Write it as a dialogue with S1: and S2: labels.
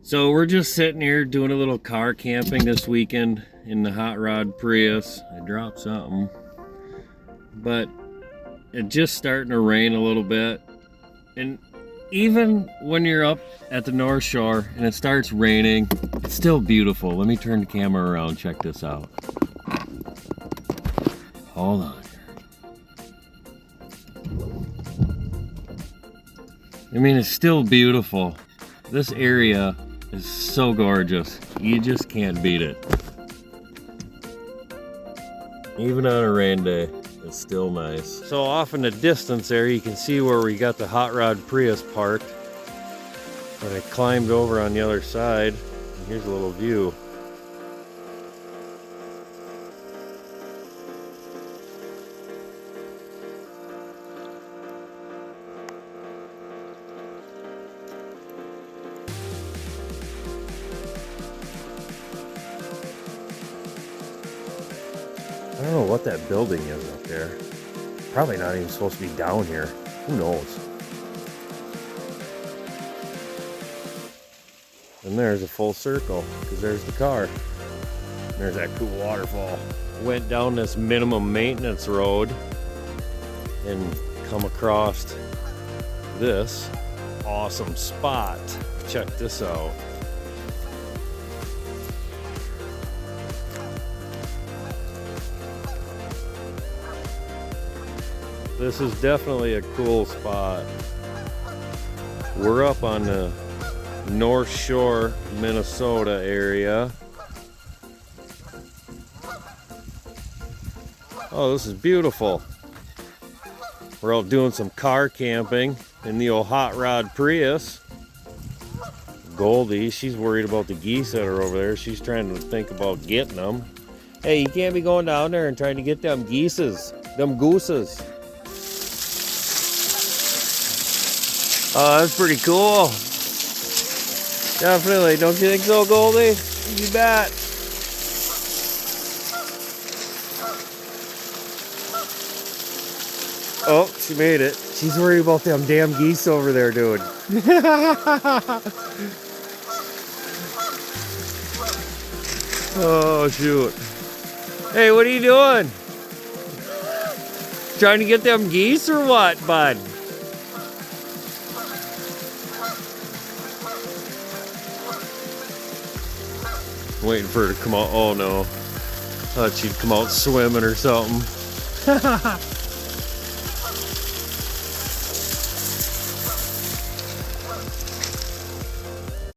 S1: So we're just sitting here doing a little car camping this weekend in the hot rod Prius. I dropped something, but it's just starting to rain a little bit. And even when you're up at the North Shore and it starts raining, it's still beautiful. Let me turn the camera around, check this out. Hold on. I mean, it's still beautiful. This area is so gorgeous. You just can't beat it. Even on a rain day, it's still nice. So off in the distance there, you can see where we got the hot rod Prius parked. And I climbed over on the other side. And here's a little view. I don't know what that building is up there. Probably not even supposed to be down here. Who knows? And there's a full circle, because there's the car. And there's that cool waterfall. Went down this minimum maintenance road and come across this awesome spot. Check this out. This is definitely a cool spot. We're up on the North Shore, Minnesota area. Oh, this is beautiful. We're out doing some car camping in the old hot rod Prius. Goldie, she's worried about the geese that are over there. She's trying to think about getting them. Hey, you can't be going down there and trying to get them geeses, them gooses. Oh, that's pretty cool. Definitely, don't you think so, Goldie? You bet. Oh, she made it. She's worried about them damn geese over there, dude. Oh, shoot. Hey, what are you doing? Trying to get them geese or what, bud? Waiting for her to come out. Oh no. Thought she'd come out swimming or something.